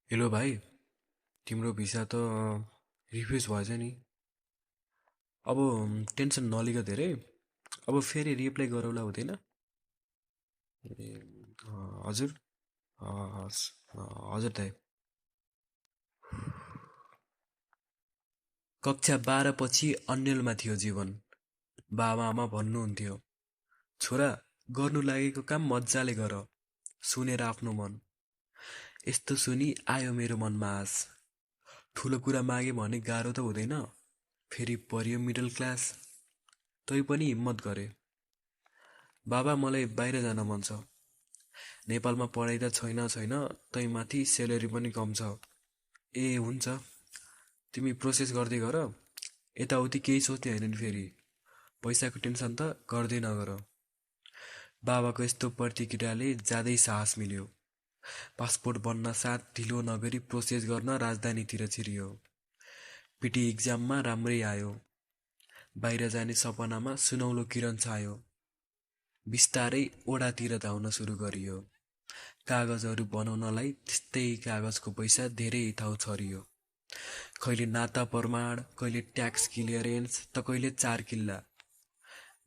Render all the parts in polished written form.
Hello भाइ, तिम्रो visa त रिफ्युज भएछ नि। अब टेन्सन नलिग धेरै। अब फेरि रिएप्लाई गरौला हुँदैन? ए, हजुर। हस्, हजुर दाइ। कक्षा 12 पछि अन्यलमा थियो जीवन। बाबा आमा भन्नुहुन्थ्यो, छोरा गर्नु लागेको काम मजाले गर, सुनेर आफ्नो मन। यस्तो सुनि आयो मेरो मनमा आश। ठुलो कुरा मागे भने गाह्रो त हुँदैन, फेरि परियो मिडल क्लास। तै पनि हिम्मत गरे। बाबा मलाई बाहिर जान मन छ। नेपालमा पढाइ त छैन तै माथि सेलेरी पनि कम छ। ए हुन्छ, तिमी प्रोसेस गर्दै गर, यताउति केही सोच्ने होइन नि फेरि। पैसाको टेन्सन त गर्दै नगर। बाबाको यस्तो प्रतिक्रियाले ज्यादै साहस मिल्यो। पासपोर्ट बन्न साथ ढिलो नगरी प्रोसेस गर्न राजधानीतिर छिरियो। पिटी इक्जाममा राम्रै आयो। बाहिर जाने सपनामा सुनौलो किरण छायो। बिस्तारै ओडातिर धाउन सुरु गरियो। कागजहरू बनाउनलाई त्यस्तै कागजको पैसा धेरै ठाउँ छरियो। कहिले नाता प्रमाण, कहिले ट्याक्स क्लियरेन्स, त कहिले 4 किल्ला।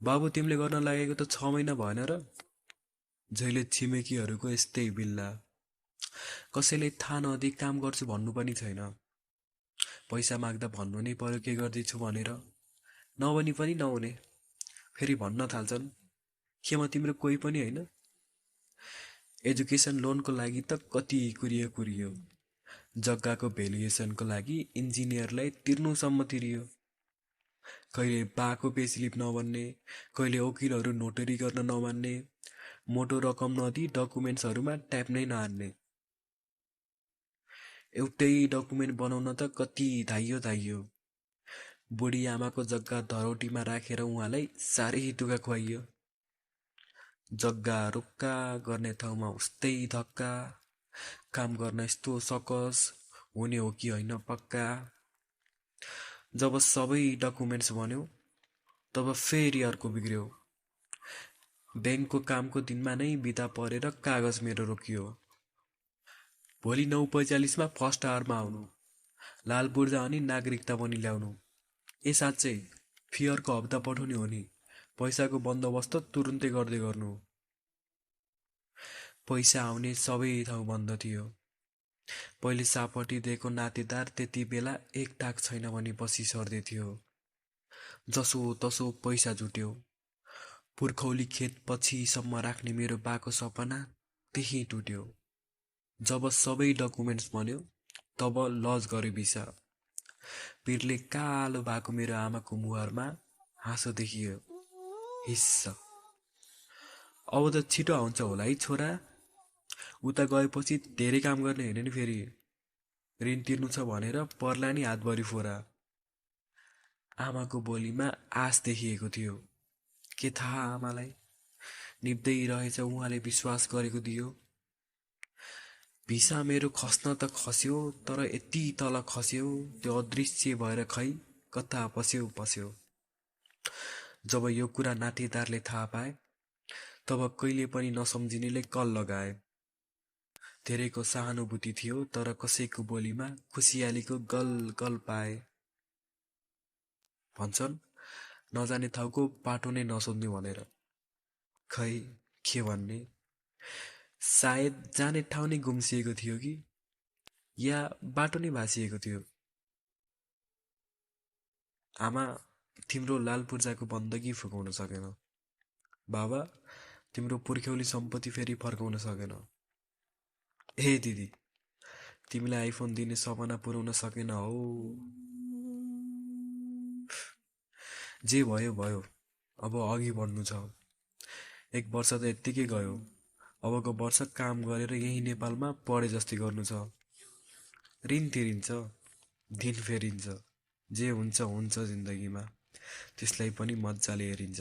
बाबु तिमीले गर्न लागेको त 6 महिना भएन र? जहिले छिमेकीहरूको यस्तै बिल्ला। कसैलाई थाहा नदिई काम गर्छु भन्नु पनि छैन। पैसा माग्दा भन्नु नै पर्यो के गर्दैछु भनेर। नभनी पनि नहुने। फेरि भन्न थाल्छन्, के म तिम्रो कोही पनि होइन? एजुकेसन लोनको लागि त कति कुरियो। जग्गाको भ्यालुएसनको लागि इन्जिनियरलाई तिर्नुसम्म तिरियो। कहिले बाको पेस्लिप नबन्ने, कहिले वकिलहरू नोटरी गर्न नमान्ने, मोटो रकम नदिई डकुमेन्ट्सहरूमा ट्याप नै नहान्ने। एउटै डकुमेन्ट बनाउन त कति धाइयो। बुढी आमाको जग्गा धरौटीमा राखेर उहाँलाई साह्रै टुका खुवाइयो। जग्गा रुक्का, गर्ने ठाउँमा उस्तै धक्का। काम गर्न यस्तो सकस, हुने हो कि होइन पक्का। जब सबै डकुमेन्ट्स बन्यो, तब फेरि अर्को बिग्रियो। ब्याङ्कको कामको दिनमा नै बिदा परेर कागज मेरो रोकियो। भोलि 9:45 फर्स्ट आवरमा आउनु, लाल पूर्जा अनि नागरिकता पनि ल्याउनु। ए साँच्चै, फियरको हप्ता पठाउने हो नि, पैसाको बन्दोबस्त तुरुन्तै गर्दै गर्नु। पैसा आउने सबै ठाउँ बन्द थियो। पहिले सापट्टि दिएको नातेदार त्यति बेला एक टाक छैन भनी बसी सर्दै थियो। जसो तसो पैसा जुट्यो। पुर्खौली खेत पछिसम्म राख्ने मेरो बाको सपना त्यही टुट्यो। जब सबै डकुमेन्ट्स बन्यो, तब लज गर्यो भिसा। पिरले कालो भएको मेरो आमाको मुहारमा हाँसो देखियो। हिस्स, अब त छिटो आउँछ होला है छोरा। उता गएपछि धेरै काम गर्ने होइन नि फेरि। ऋण तिर्नु छ भनेर पर्ला नि हातभरि फोरा। आमाको बोलीमा आश देखिएको थियो। के थाहा आमालाई, निप्दै रहेछ उहाँले विश्वास गरेको दियो। भिसा मेरो खस्न त खस्यो, तर यति तल खस्यो, त्यो अदृश्य भएर खै कता पस्यो। जब यो कुरा नातेदारले थाहा पाए, तब कहिले पनि नसम्झिनेले कल लगाए। धेरैको सहानुभूति थियो, तर कसैको बोलीमा खुसियालीको गल गल पाए। भन्छन्, नजाने ठाउँको बाटो नै नसोध्ने भनेर। खै के भन्ने, सायद जाने ठाउँ नै गुम्सिएको थियो कि, या बाटो नै भाँसिएको थियो। आमा, तिम्रो लाल पूर्जाको बन्दगी फुकाउन सकेन। बाबा, तिम्रो पुर्ख्यौली सम्पत्ति फेरि फर्काउन सकेन। ए दिदी, तिमीलाई आइफोन दिने सपना पुर्याउन सकेन हो। जे भयो भयो, अब अघि बढ्नु छ। 1 वर्ष त यत्तिकै गयो। अबको वर्ष काम गरेर यही नेपालमा पढे जस्तै गर्नु छ। ऋण तिरिन्छ, दिन फेरिन्छ। जे हुन्छ जिन्दगीमा, त्यसलाई पनि मजाले हेरिन्छ।